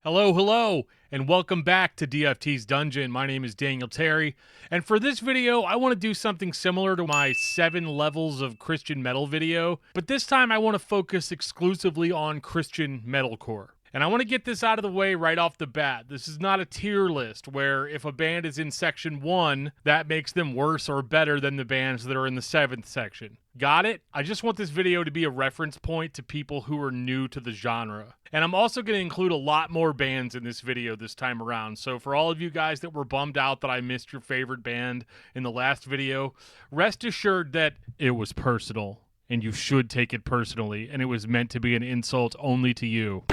Hello, hello, and welcome back to DFT'S Dungeon. My name is Daniel Terry, and for this video, I want to do something similar to my 7 levels of Christian metal video, but this time I want to focus exclusively on Christian metalcore. And I want to get this out of the way right off the bat. This is not a tier list where if a band is in section 1, that makes them worse or better than the bands that are in the 7th section. Got it? I just want this video to be a reference point to people who are new to the genre. And I'm also going to include a lot more bands in this video this time around. So for all of you guys that were bummed out that I missed your favorite band in the last video, rest assured that it was personal. And you should take it personally. And it was meant to be an insult only to you.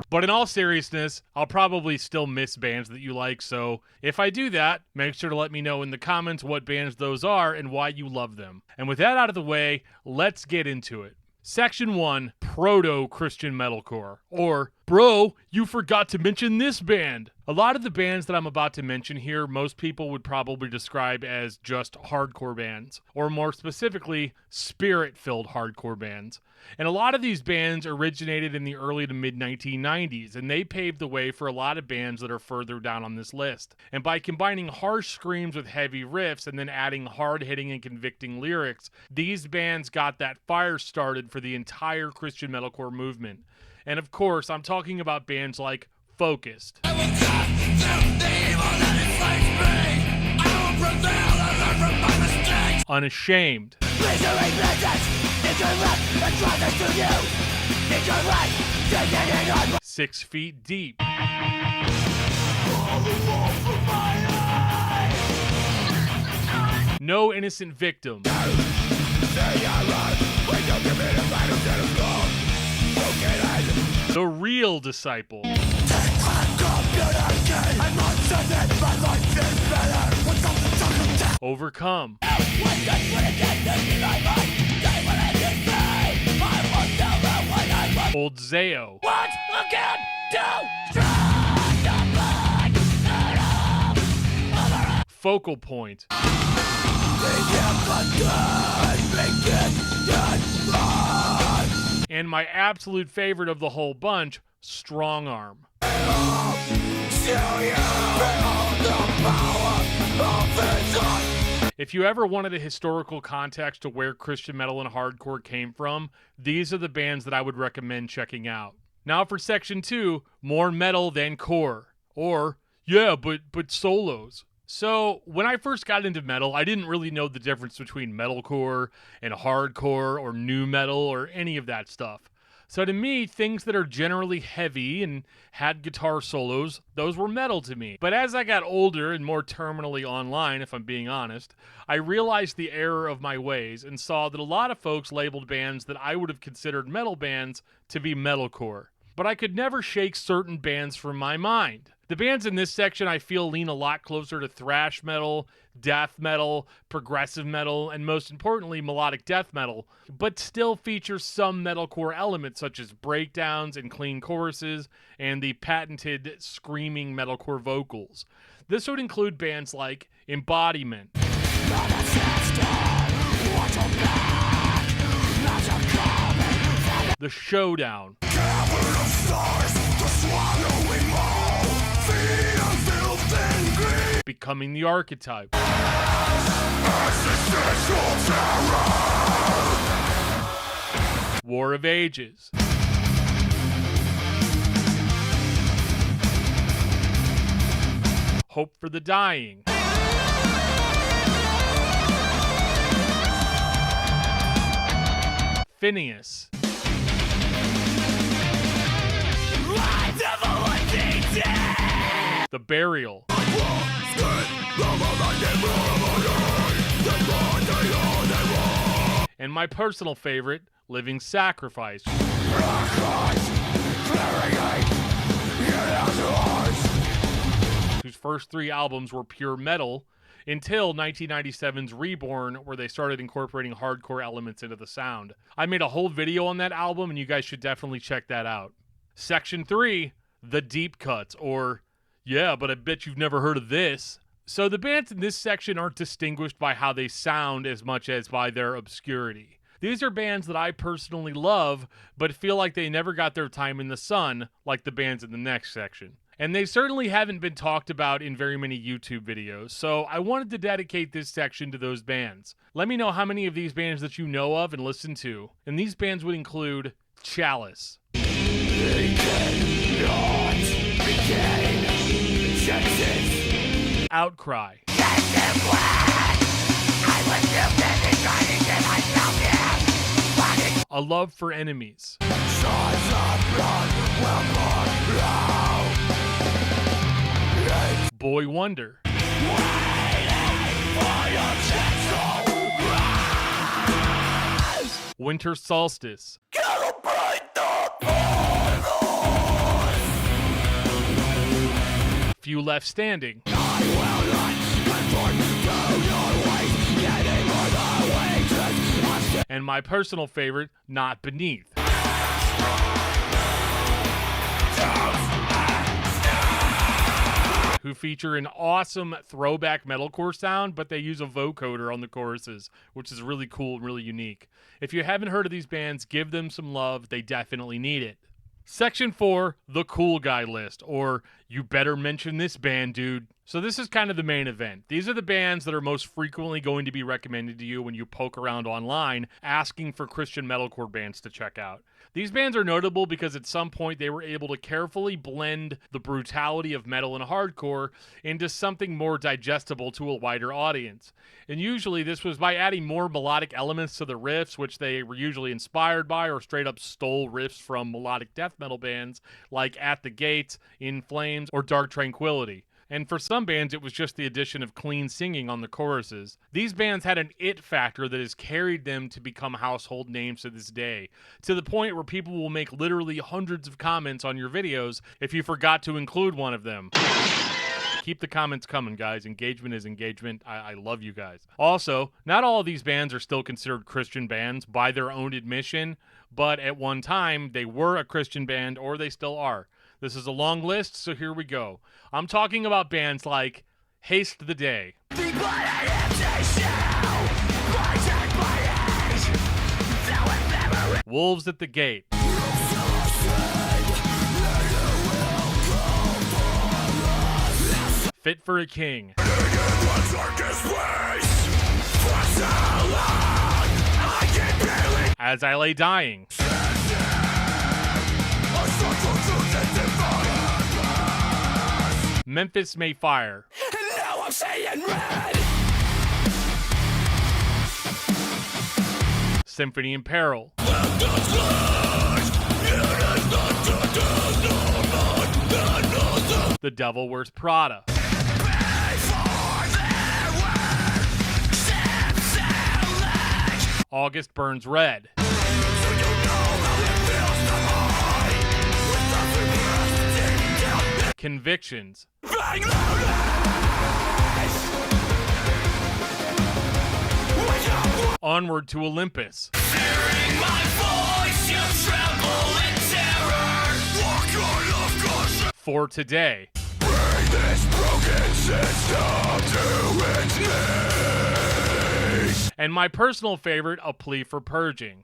But in all seriousness, I'll probably still miss bands that you like, so if I do that, make sure to let me know in the comments what bands those are and why you love them. And with that out of the way, let's get into it. Section 1, Proto-Christian Metalcore, or, bro, you forgot to mention this band. A lot of the bands that I'm about to mention here, most people would probably describe as just hardcore bands, or more specifically, spirit-filled hardcore bands. And a lot of these bands originated in the early to mid-1990s, and they paved the way for a lot of bands that are further down on this list. And by combining harsh screams with heavy riffs and then adding hard-hitting and convicting lyrics, these bands got that fire started for the entire Christian metalcore movement. And of course, I'm talking about bands like Focused, Unashamed, 6 Feet Deep, No Innocent Victim, The Real Disciple, Overcome, Old Zao, Focal Point, and my absolute favorite of the whole bunch, Strong Arm. If you ever wanted a historical context to where Christian metal and hardcore came from, these are the bands that I would recommend checking out. Now for section 2, more metal than core. Or, yeah, but solos. So, when I first got into metal, I didn't really know the difference between metalcore and hardcore or nu metal or any of that stuff. So to me, things that are generally heavy and had guitar solos, those were metal to me. But as I got older and more terminally online, if I'm being honest, I realized the error of my ways and saw that a lot of folks labeled bands that I would have considered metal bands to be metalcore. But I could never shake certain bands from my mind. The bands in this section I feel lean a lot closer to thrash metal, death metal, progressive metal, and most importantly, melodic death metal, but still feature some metalcore elements such as breakdowns and clean choruses and the patented screaming metalcore vocals. This would include bands like Embodiment, The Showdown, Becoming the Archetype, War of Ages, Hope for the Dying, Phineas, The Burial, and my personal favorite, Living Sacrifice, whose first 3 albums were pure metal until 1997's Reborn, where they started incorporating hardcore elements into the sound. I made a whole video on that album, and you guys should definitely check that out. Section 3, The Deep Cuts, or, yeah, but I bet you've never heard of this. So the bands in this section aren't distinguished by how they sound as much as by their obscurity. These are bands that I personally love, but feel like they never got their time in the sun, like the bands in the next section. And they certainly haven't been talked about in very many YouTube videos, so I wanted to dedicate this section to those bands. Let me know how many of these bands that you know of and listen to. And these bands would include Chalice, Outcry, A Love for Enemies, Boy Wonder, Winter Solstice, Few Left Standing, and my personal favorite, Not Beneath. Who feature an awesome throwback metalcore sound, but they use a vocoder on the choruses, which is really cool and really unique. If you haven't heard of these bands, give them some love. They definitely need it. Section 4, the cool guy list, or you better mention this band, dude. So this is kind of the main event. These are the bands that are most frequently going to be recommended to you when you poke around online asking for Christian metalcore bands to check out. These bands are notable because at some point they were able to carefully blend the brutality of metal and hardcore into something more digestible to a wider audience. And usually this was by adding more melodic elements to the riffs, which they were usually inspired by or straight up stole riffs from melodic death metal bands like At the Gates, In Flames, or Dark Tranquillity. And for some bands, it was just the addition of clean singing on the choruses. These bands had an it factor that has carried them to become household names to this day, to the point where people will make literally hundreds of comments on your videos if you forgot to include one of them. Keep the comments coming, guys. Engagement is engagement. I love you guys. Also, not all of these bands are still considered Christian bands by their own admission, but at one time, they were a Christian band, or they still are. This is a long list, so here we go. I'm talking about bands like Haste the Day, Wolves at the Gate, Fit for a King, As I Lay Dying, Memphis May Fire, and now I'm saying red. Symphony in Peril, The Devil Wears Prada, August Burns Red, Convictions, Onward to Olympus, hearing my voice, you tremble in terror. For Today, bring this broken system to its knees. And my personal favorite, A Plea for Purging.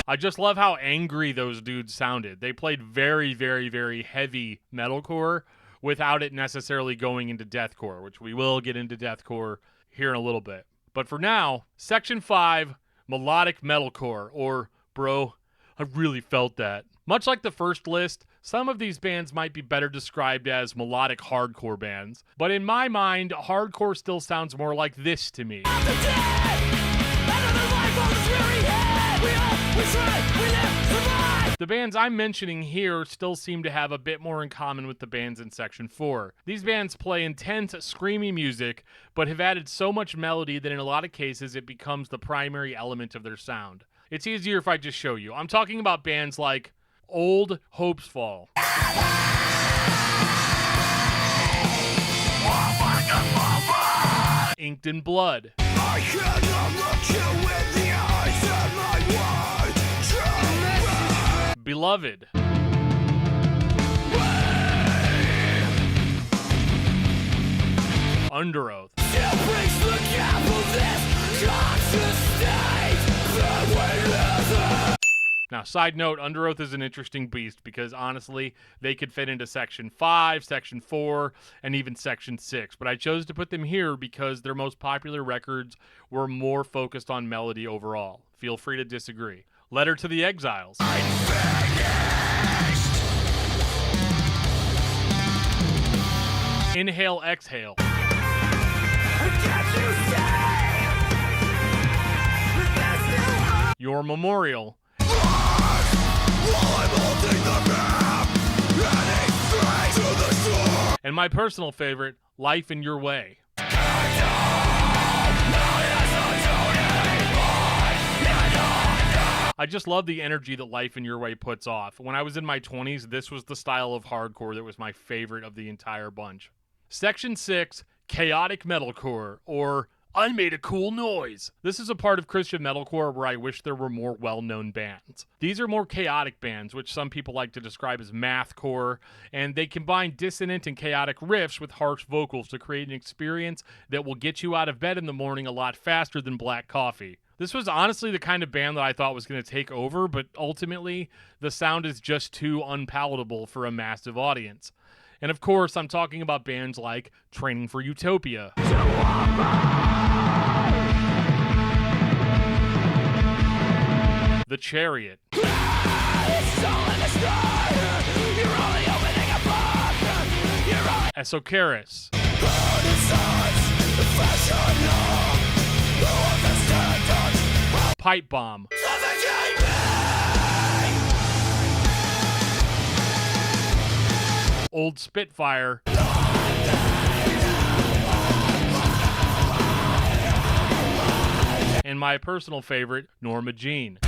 I just love how angry those dudes sounded. They played very, very, very heavy metalcore without it necessarily going into deathcore, which we will get into deathcore here in a little bit. But for now, Section 5, Melodic Metalcore, or, bro, I really felt that. Much like the first list, some of these bands might be better described as melodic hardcore bands, but in my mind, hardcore still sounds more like this to me. The bands I'm mentioning here still seem to have a bit more in common with the bands in Section 4. These bands play intense, screamy music, but have added so much melody that in a lot of cases it becomes the primary element of their sound. It's easier if I just show you. I'm talking about bands like Old Hopes Fall, Inked in Blood, Beloved, Under Oath. Now, side note, Under Oath is an interesting beast because, honestly, they could fit into Section 5, Section 4, and even Section 6. But I chose to put them here because their most popular records were more focused on melody overall. Feel free to disagree. Letter to the Exiles. Inhale, Exhale. Your Memorial. And my personal favorite, Life in Your Way. I just love the energy that Life in Your Way puts off. When I was in my 20s, this was the style of hardcore that was my favorite of the entire bunch. Section 6, Chaotic Metalcore, or I Made a Cool Noise. This is a part of Christian metalcore where I wish there were more well-known bands. These are more chaotic bands, which some people like to describe as mathcore, and they combine dissonant and chaotic riffs with harsh vocals to create an experience that will get you out of bed in the morning a lot faster than black coffee. This was honestly the kind of band that I thought was going to take over, but ultimately, the sound is just too unpalatable for a massive audience. And of course, I'm talking about bands like Training for Utopia, The Chariot, Esocaris, Pipe Bomb, Old Spitfire, and my personal favorite, Norma Jean.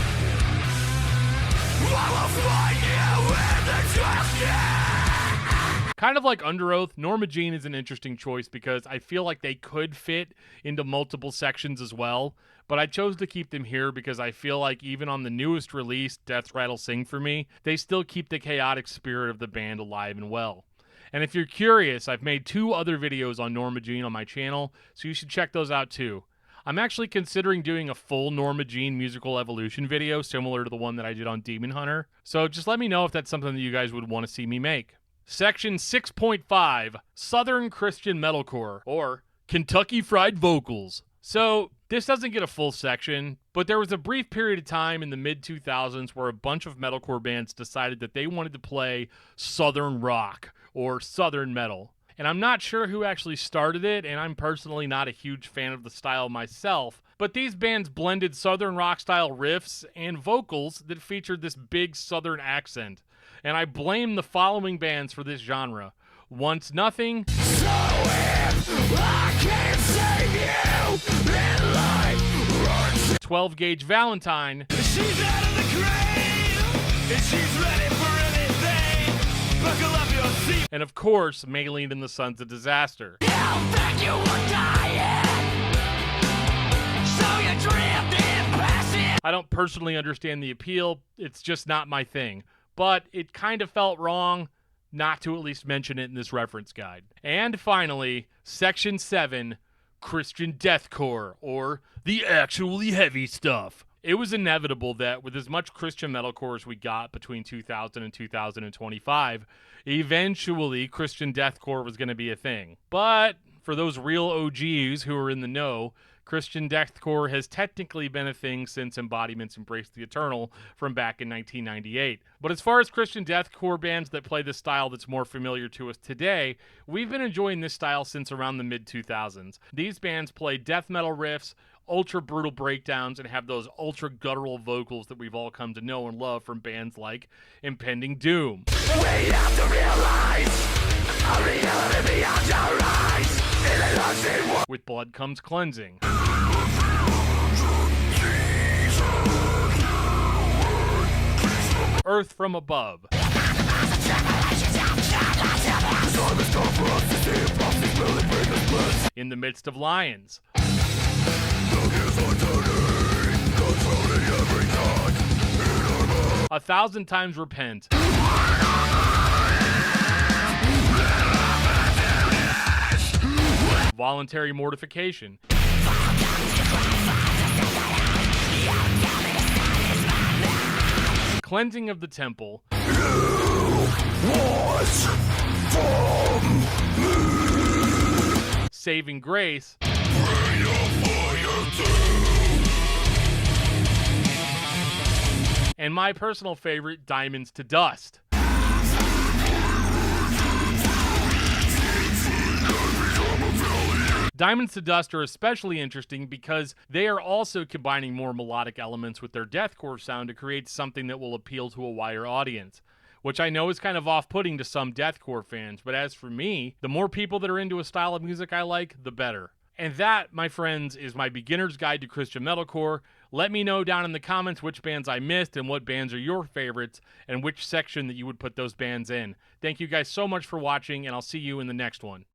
Kind of like Under Oath, Norma Jean is an interesting choice because I feel like they could fit into multiple sections as well, but I chose to keep them here because I feel like even on the newest release, Death Rattle Sing For Me, they still keep the chaotic spirit of the band alive and well. And if you're curious, I've made 2 other videos on Norma Jean on my channel, so you should check those out too. I'm actually considering doing a full Norma Jean musical evolution video similar to the one that I did on Demon Hunter, so just let me know if that's something that you guys would want to see me make. Section 6.5, Southern Christian Metalcore, or Kentucky Fried Vocals. So, this doesn't get a full section, but there was a brief period of time in the mid-2000s where a bunch of metalcore bands decided that they wanted to play Southern rock, or Southern metal. And I'm not sure who actually started it, and I'm personally not a huge fan of the style myself, but these bands blended Southern rock-style riffs and vocals that featured this big Southern accent. And I blame the following bands for this genre: Once Nothing, so I can't save you in life. 12 Gauge Valentine, she's out of the grave, and she's ready for anything. Buckle up your seat. And of course, Maylene and the Sons of Disaster. I'll bet you were dying, so you drift in passing. I don't personally understand the appeal, it's just not my thing. But it kind of felt wrong not to at least mention it in this reference guide. And finally, Section 7, Christian Deathcore, or the actually heavy stuff. It was inevitable that with as much Christian metalcore as we got between 2000 and 2025, eventually Christian Deathcore was going to be a thing. But for those real OGs who are in the know, Christian Deathcore has technically been a thing since Embodiments Embrace the Eternal from back in 1998. But as far as Christian Deathcore bands that play this style that's more familiar to us today, we've been enjoying this style since around the mid-2000s. These bands play death metal riffs, ultra brutal breakdowns, and have those ultra guttural vocals that we've all come to know and love from bands like Impending Doom. We have to realize a reality beyond our eyes. With Blood Comes Cleansing. Earth from Above. In the Midst of Lions. 1,000 Times Repent. voluntary mortification. Cleansing of the temple. Saving grace. And my personal favorite, diamonds to dust. Diamonds to Dust are especially interesting because they are also combining more melodic elements with their deathcore sound to create something that will appeal to a wider audience, which I know is kind of off-putting to some deathcore fans, but as for me, the more people that are into a style of music I like, the better. And that, my friends, is my beginner's guide to Christian metalcore. Let me know down in the comments which bands I missed and what bands are your favorites and which section that you would put those bands in. Thank you guys so much for watching, and I'll see you in the next one.